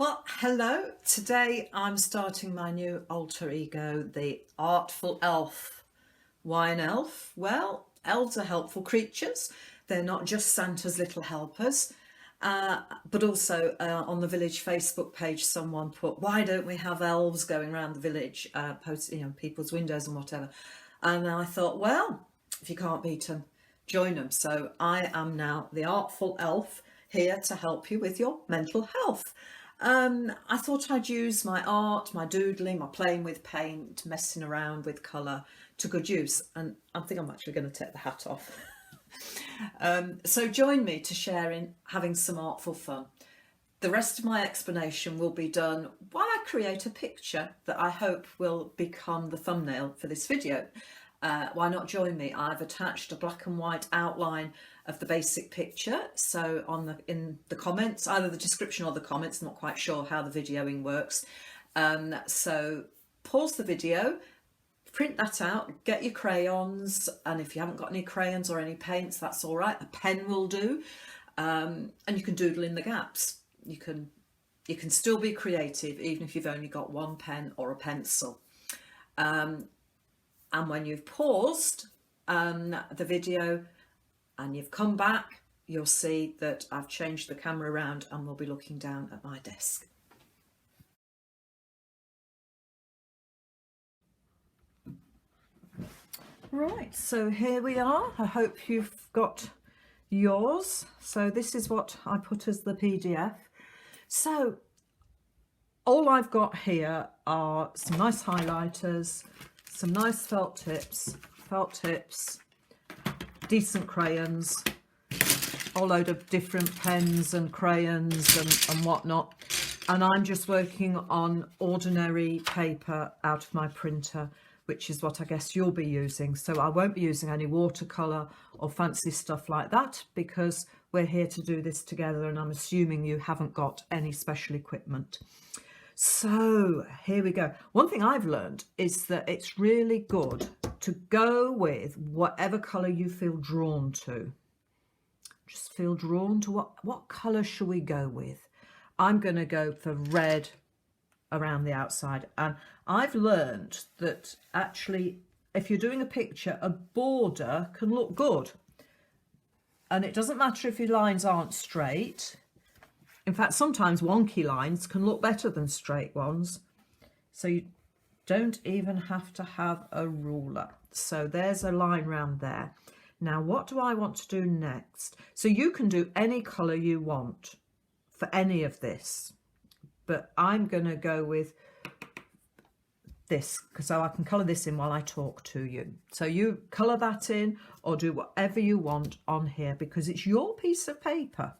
Well, hello. Today I'm starting my new alter ego, the Artful Elf. Why an elf? Well, elves are helpful creatures. They're not just Santa's little helpers. But also on the village Facebook page, someone put, why don't we have elves going around the village, posting, people's windows and whatever. And I thought, well, if you can't beat them, join them. So I am now the Artful Elf, here to help you with your mental health. I thought I'd use my art, my doodling, my playing with paint, messing around with colour to good use. And I think I'm actually going to take the hat off. So join me to share in having some artful fun. The rest of my explanation will be done while I create a picture that I hope will become the thumbnail for this video. Why not join me? I've attached a black and white outline of the basic picture, so in the comments, either the description or the comments, I'm not quite sure how the videoing works. So pause the video, print that out, get your crayons, and if you haven't got any crayons or any paints, that's all right, a pen will do, and you can doodle in the gaps. You can still be creative even if you've only got one pen or a pencil. And when you've paused the video and you've come back, you'll see that I've changed the camera around and we'll be looking down at my desk. Right, so here we are. I hope you've got yours. So this is what I put as the PDF. So all I've got here are some nice highlighters, some nice felt tips, decent crayons, a whole load of different pens and crayons and whatnot. And I'm just working on ordinary paper out of my printer, which is what I guess you'll be using. So I won't be using any watercolour or fancy stuff like that because we're here to do this together, and I'm assuming you haven't got any special equipment. So here we go. One thing I've learned is that it's really good to go with whatever colour you feel drawn to. Just feel drawn to what colour should we go with? I'm going to go for red around the outside, and I've learned that actually if you're doing a picture, a border can look good, and it doesn't matter if your lines aren't straight. In fact, sometimes wonky lines can look better than straight ones, so you don't even have to have a ruler. So there's a line round there. Now what do I want to do next? So you can do any colour you want for any of this, but I'm going to go with this so I can colour this in while I talk to you. So you colour that in or do whatever you want on here because it's your piece of paper.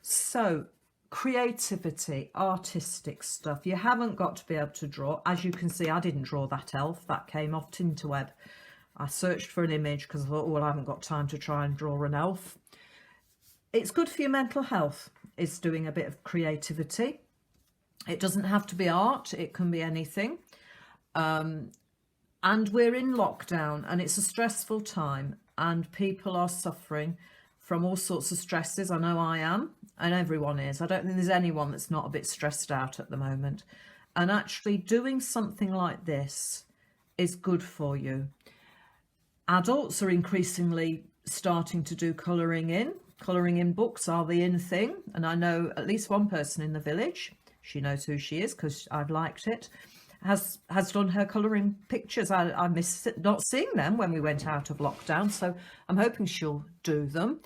So creativity, artistic stuff. You haven't got to be able to draw. As you can see, I didn't draw that elf. That came off Tinterweb. I searched for an image because I thought, well, I haven't got time to try and draw an elf. It's good for your mental health, is doing a bit of creativity. It doesn't have to be art. It can be anything. And we're in lockdown and it's a stressful time and people are suffering from all sorts of stresses. I know I am, and everyone is. I don't think there's anyone that's not a bit stressed out at the moment. And actually doing something like this is good for you. Adults are increasingly starting to do colouring in. Colouring in books are the in thing. And I know at least one person in the village, she knows who she is because I've liked it, has done her colouring pictures. I miss not seeing them when we went out of lockdown, so I'm hoping she'll do them.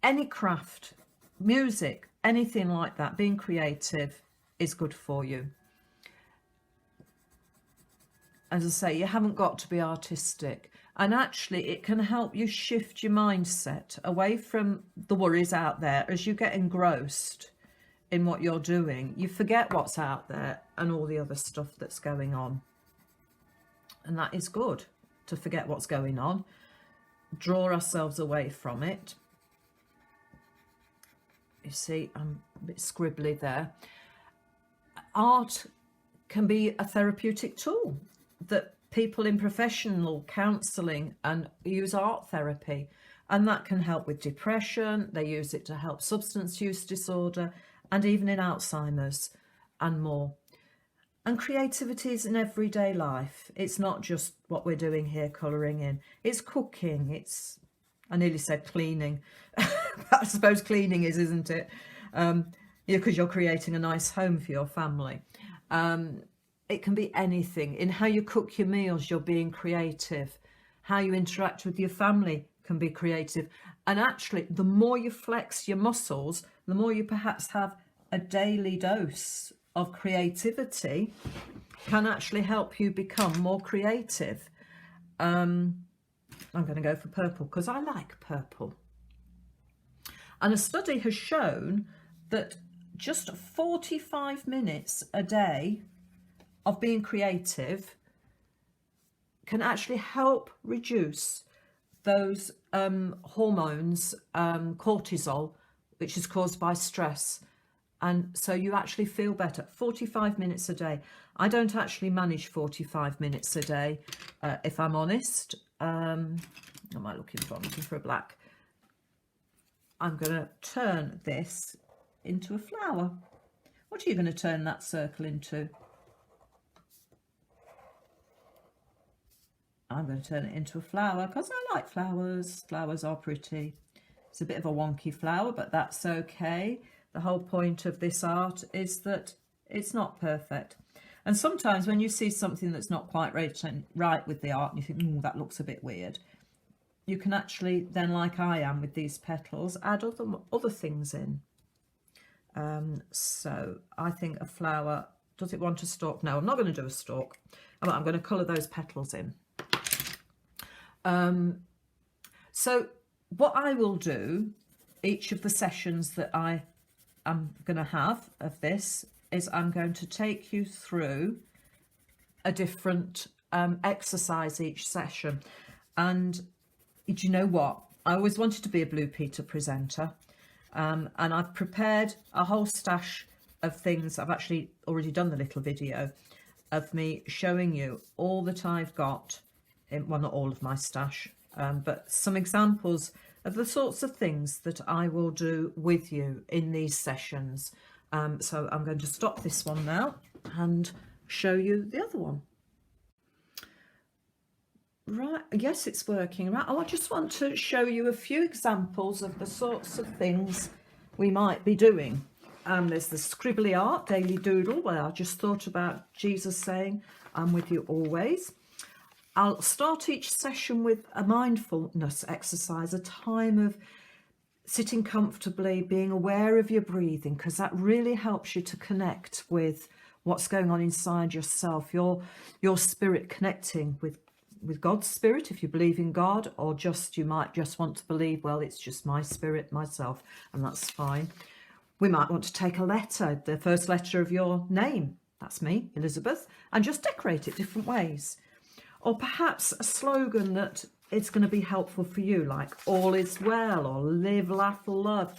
Any craft, music, anything like that, being creative is good for you. As I say, you haven't got to be artistic, and actually it can help you shift your mindset away from the worries out there. As you get engrossed in what you're doing, you forget what's out there and all the other stuff that's going on, and that is good, to forget what's going on, draw ourselves away from it. You see, I'm a bit scribbly there. Art can be a therapeutic tool that people in professional counselling and use art therapy, and that can help with depression. They use it to help substance use disorder, and even in Alzheimer's and more. And creativity is in everyday life. It's not just what we're doing here, colouring in. It's cooking. It's, I nearly said cleaning. I suppose cleaning is, isn't it? Yeah, because you're creating a nice home for your family. It can be anything. In how you cook your meals, you're being creative. How you interact with your family can be creative. And actually, the more you flex your muscles, the more you perhaps have a daily dose of creativity, can actually help you become more creative. I'm going to go for purple because I like purple. And a study has shown that just 45 minutes a day of being creative can actually help reduce those hormones, cortisol, which is caused by stress. And so you actually feel better. 45 minutes a day. I don't actually manage 45 minutes a day, if I'm honest. What am I looking for? I'm looking for a black. I'm going to turn this into a flower. What are you going to turn that circle into? I'm going to turn it into a flower because I like flowers. Flowers are pretty. It's a bit of a wonky flower, but that's okay. The whole point of this art is that it's not perfect. And sometimes when you see something that's not quite right with the art and you think, that looks a bit weird, you can actually then, like I am with these petals, add other things in. So I think a flower, does it want a stalk? No, I'm not going to do a stalk. I'm going to colour those petals in. So what I will do, each of the sessions that I'm going to have of this, is I'm going to take you through a different exercise each session. And do you know what? I always wanted to be a Blue Peter presenter, and I've prepared a whole stash of things. I've actually already done the little video of me showing you all that I've got, well, not all of my stash, but some examples of the sorts of things that I will do with you in these sessions. So I'm going to stop this one now and show you the other one. Right, yes, it's working. Right, I just want to show you a few examples of the sorts of things we might be doing. There's the scribbly art, daily doodle, where I just thought about Jesus saying, I'm with you always. I'll start each session with a mindfulness exercise, a time of sitting comfortably, being aware of your breathing, because that really helps you to connect with what's going on inside yourself, your spirit connecting with God's spirit, if you believe in God, or just you might just want to believe, well, it's just my spirit, myself, and that's fine. We might want to take a letter, the first letter of your name, that's me, Elizabeth, and just decorate it different ways. Or perhaps a slogan that it's going to be helpful for you, like all is well, or live, laugh, love.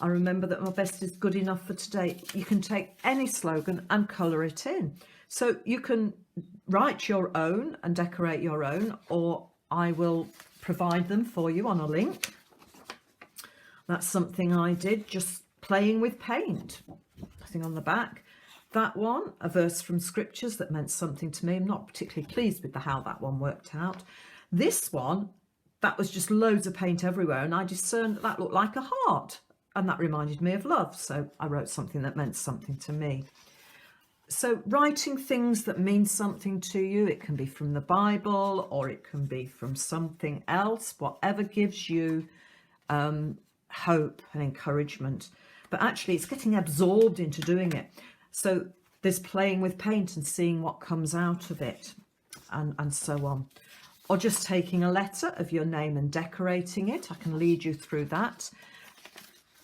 I remember that my best is good enough for today. You can take any slogan and colour it in. So you can write your own and decorate your own, or I will provide them for you on a link. That's something I did, just playing with paint. Nothing on the back. That one, a verse from scriptures that meant something to me. I'm not particularly pleased with how that one worked out. This one, that was just loads of paint everywhere, and I discerned that looked like a heart, and that reminded me of love. So I wrote something that meant something to me. So writing things that mean something to you, it can be from the Bible or it can be from something else, whatever gives you hope and encouragement. But actually it's getting absorbed into doing it. So there's playing with paint and seeing what comes out of it, and so on. Or just taking a letter of your name and decorating it. I can lead you through that.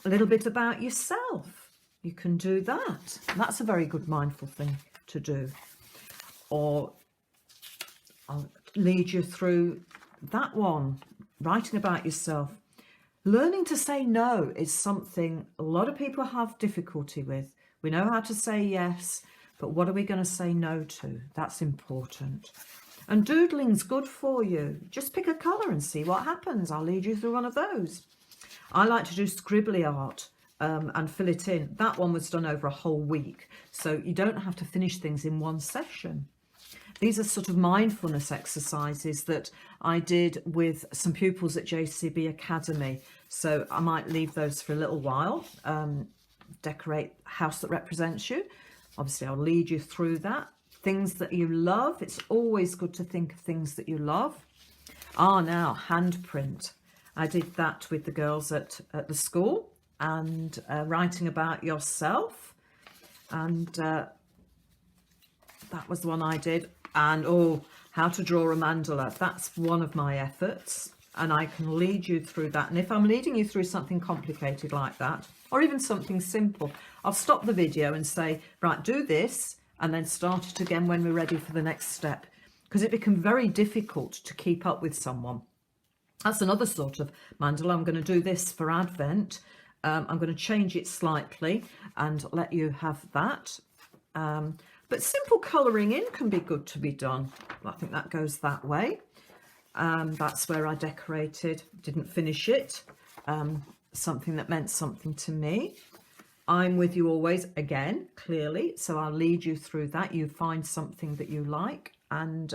A little bit about yourself. You can do that. That's a very good mindful thing to do. Or I'll lead you through that one, writing about yourself. Learning to say no is something a lot of people have difficulty with. We know how to say yes, but what are we going to say no to? That's important. And doodling's good for you. Just pick a colour and see what happens. I'll lead you through one of those. I like to do scribbly art. and fill it in. That one was done over a whole week, so you don't have to finish things in one session. These are sort of mindfulness exercises that I did with some pupils at JCB Academy, so I might leave those for a little while. Decorate house that represents you. Obviously I'll lead you through that. Things that you love. It's always good to think of things that you love. Now handprint. I did that with the girls at the school, and writing about yourself, and that was the one I did. And how to draw a mandala. That's one of my efforts, and I can lead you through that. And if I'm leading you through something complicated like that, or even something simple, I'll stop the video and say, right, do this, and then start it again when we're ready for the next step, because it becomes very difficult to keep up with someone. That's another sort of mandala. I'm going to do this for Advent. I'm going to change it slightly and let you have that. But simple colouring in can be good to be done. I think that goes that way. That's where I decorated, didn't finish it. Something that meant something to me. I'm with you always, again, clearly, so I'll lead you through that. You find something that you like, and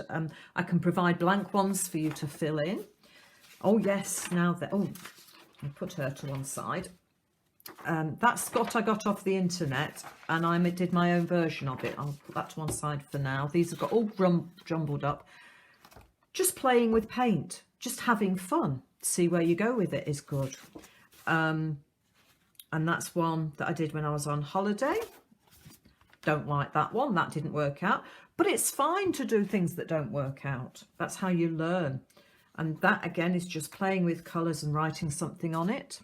I can provide blank ones for you to fill in. Oh yes, now that, I put her to one side. That's what I got off the internet, and I did my own version of it. I'll put that to one side for now. These have got all jumbled up. Just playing with paint, just having fun. See where you go with it is good. And that's one that I did when I was on holiday. Don't like that one. That didn't work out. But it's fine to do things that don't work out. That's how you learn. And that, again, is just playing with colours and writing something on it.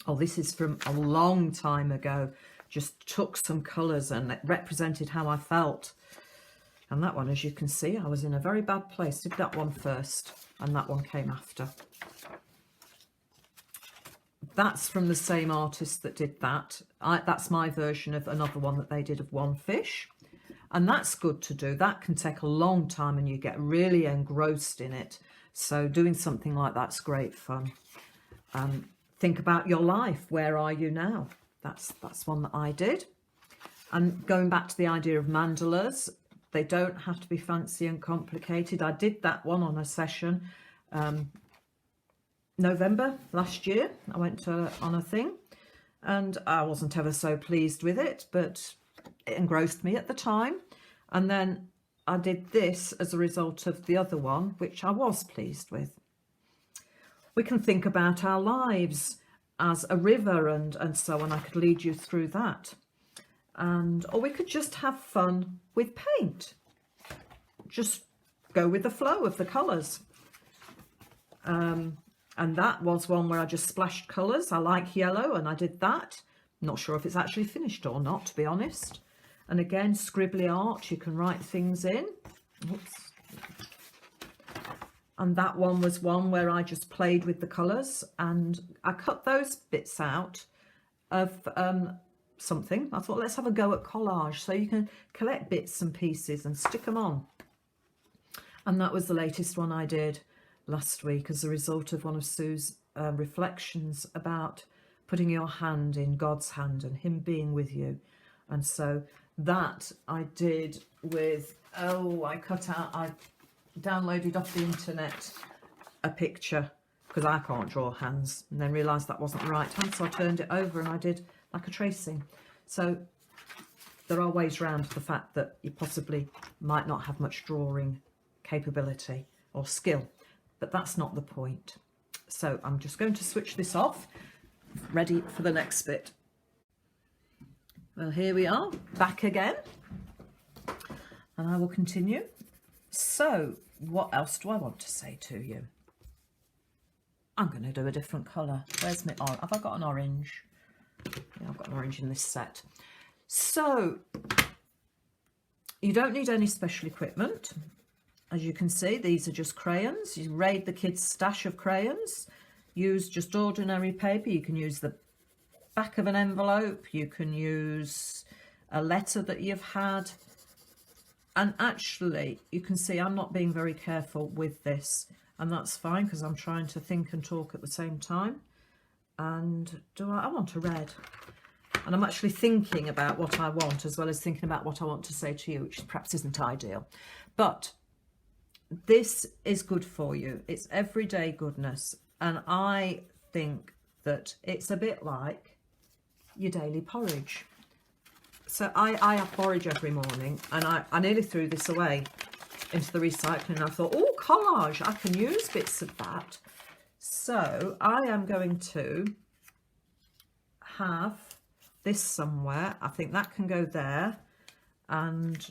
Oh, this is from a long time ago. Just took some colours and it represented how I felt. And that one, as you can see, I was in a very bad place. Did that one first, and that one came after. That's from the same artist that did that. That's my version of another one that they did of one fish. And that's good to do. That can take a long time and you get really engrossed in it. So doing something like that's great fun. Think about your life. Where are you now? That's one that I did. And going back to the idea of mandalas, they don't have to be fancy and complicated. I did that one on a session November last year. I went on a thing, and I wasn't ever so pleased with it, but it engrossed me at the time. And then I did this as a result of the other one, which I was pleased with. We can think about our lives as a river and so on. I could lead you through that. Or we could just have fun with paint. Just go with the flow of the colours. And that was one where I just splashed colours. I like yellow, and I did that. Not sure if it's actually finished or not, to be honest. And again, scribbly art, you can write things in. Oops. And that one was one where I just played with the colours, and I cut those bits out of something. I thought, let's have a go at collage, so you can collect bits and pieces and stick them on. And that was the latest one I did last week as a result of one of Sue's reflections about putting your hand in God's hand and him being with you. And so that I did with, I downloaded off the internet a picture because I can't draw hands, and then realised that wasn't the right hand, so I turned it over and I did like a tracing. So there are ways around the fact that you possibly might not have much drawing capability or skill, but that's not the point. So I'm just going to switch this off, ready for the next bit. Well, here we are, back again, and I will continue. So what else do I want to say to you? I'm going to do a different colour. Where's my orange? Have I got an orange? Yeah, I've got an orange in this set. So you don't need any special equipment. As you can see, these are just crayons. You raid the kids' stash of crayons. Use just ordinary paper. You can use the back of an envelope. You can use a letter that you've had. And actually, you can see I'm not being very careful with this. And that's fine because I'm trying to think and talk at the same time. And I want a red. And I'm actually thinking about what I want as well as thinking about what I want to say to you, which perhaps isn't ideal. But this is good for you. It's everyday goodness. And I think that it's a bit like your daily porridge. So I have porridge every morning, and I nearly threw this away into the recycling. I thought, oh, collage, I can use bits of that. So I am going to have this somewhere. I think that can go there, and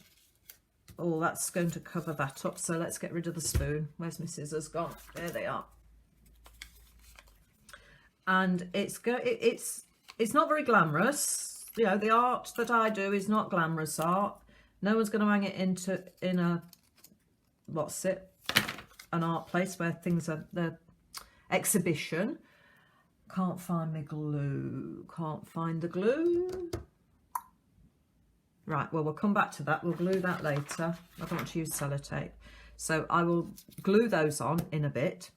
oh, that's going to cover that up. So let's get rid of the spoon. Where's my scissors gone? There they are. And it's not very glamorous. You know, the art that I do is not glamorous art. No one's going to hang it in a what's it? An art place where things are the exhibition. Can't find my glue. Can't find the glue. Right, well, we'll come back to that. We'll glue that later. I don't want to use sellotape. So I will glue those on in a bit.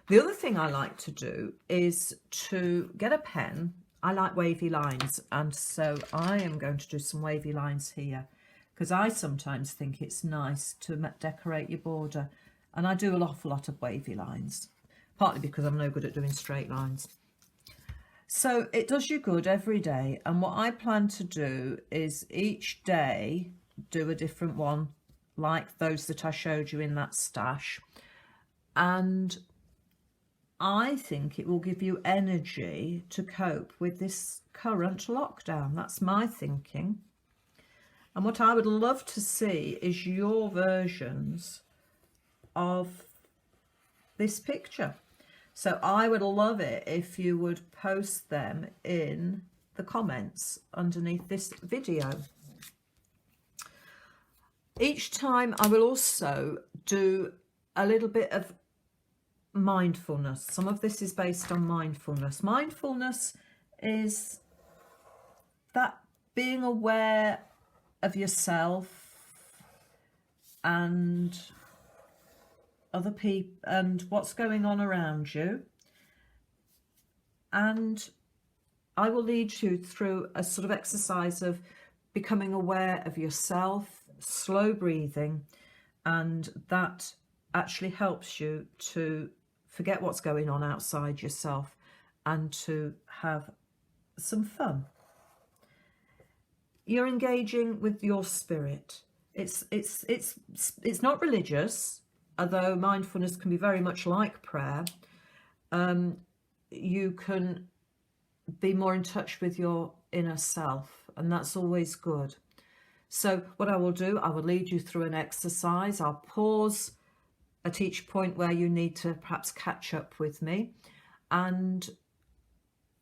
The other thing I like to do is to get a pen. I like wavy lines, and so I am going to do some wavy lines here, because I sometimes think it's nice to decorate your border, and I do an awful lot of wavy lines, partly because I'm no good at doing straight lines. So it does you good every day, and what I plan to do is each day do a different one, like those that I showed you in that stash, and I think it will give you energy to cope with this current lockdown. That's my thinking. And what I would love to see is your versions of this picture. So I would love it if you would post them in the comments underneath this video. Each time I will also do a little bit of mindfulness. Some of this is based on mindfulness. Mindfulness is that being aware of yourself and other people and what's going on around you. And I will lead you through a sort of exercise of becoming aware of yourself, slow breathing, and that actually helps you to forget what's going on outside yourself and to have some fun. You're engaging with your spirit. It's not religious, although mindfulness can be very much like prayer. You can be more in touch with your inner self, and that's always good. So what I will do, I will lead you through an exercise. I'll pause at each point where you need to perhaps catch up with me, and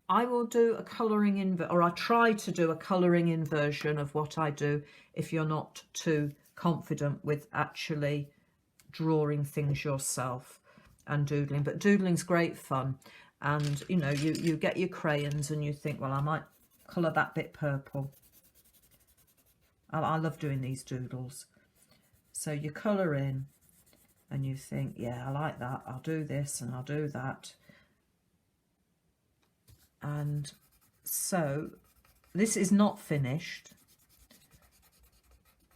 I will do a colouring or I try to do a colouring in version of what I do if you're not too confident with actually drawing things yourself and doodling. But doodling's great fun, and you know, you get your crayons and you think, well, I might colour that bit purple. I love doing these doodles. So you colour in and you think, yeah, I like that, I'll do this and I'll do that. And so this is not finished,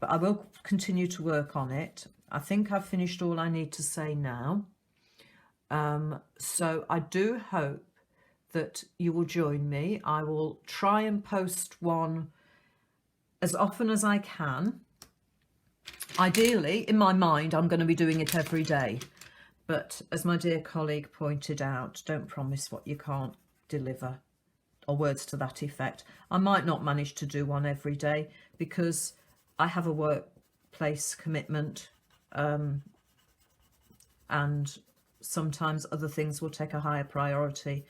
but I will continue to work on it. I think I've finished all I need to say now. So I do hope that you will join me. I will try and post one as often as I can. Ideally, in my mind, I'm going to be doing it every day. But as my dear colleague pointed out, don't promise what you can't deliver, or words to that effect. I might not manage to do one every day because I have a workplace commitment, and sometimes other things will take a higher priority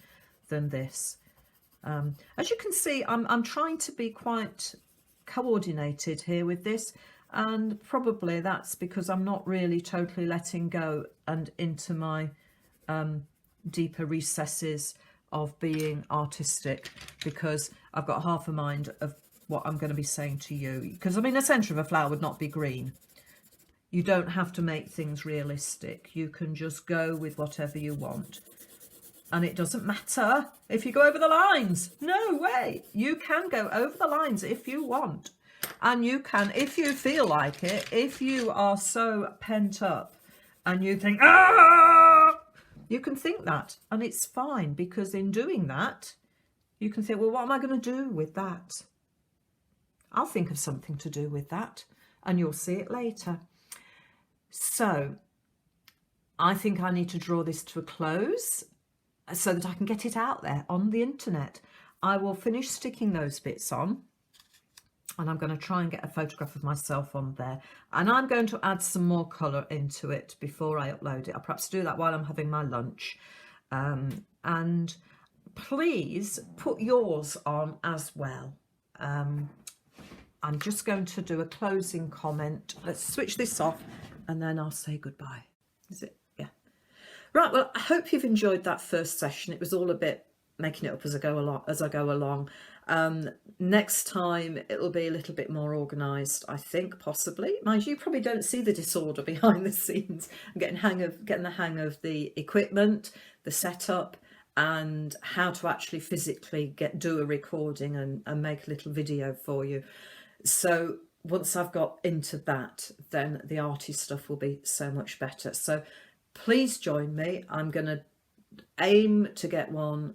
than this. As you can see, I'm trying to be quite coordinated here with this, and probably that's because I'm not really totally letting go and into my deeper recesses of being artistic, because I've got half a mind of what I'm going to be saying to you. Because I mean, the centre of a flower would not be green. You don't have to make things realistic. You can just go with whatever you want. And it doesn't matter if you go over the lines. No way. You can go over the lines if you want. And you can, if you feel like it, if you are so pent up and you think, ah, you can think that. And it's fine, because in doing that, you can think, well, what am I going to do with that? I'll think of something to do with that, and you'll see it later. So I think I need to draw this to a close so that I can get it out there on the internet. I will finish sticking those bits on, and I'm going to try and get a photograph of myself on there. And I'm going to add some more colour into it before I upload it. I'll perhaps do that while I'm having my lunch. And please put yours on as well. I'm just going to do a closing comment. Let's switch this off and then I'll say goodbye. Is it? Yeah. Right, well, I hope you've enjoyed that first session. It was all a bit making it up as I go along. Next time it'll be a little bit more organised, I think, possibly. Mind you, probably don't see the disorder behind the scenes. I'm getting the hang of the equipment, the setup, and how to actually physically do a recording and make a little video for you. So once I've got into that, then the arty stuff will be so much better. So please join me. I'm going to aim to get one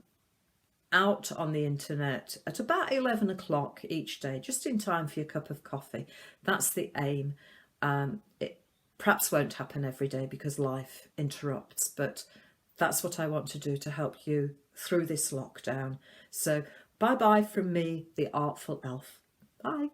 out on the internet at about 11 o'clock each day, just in time for your cup of coffee. That's the aim. It perhaps won't happen every day because life interrupts, but that's what I want to do to help you through this lockdown. So bye bye from me, the Artful Elf. Bye.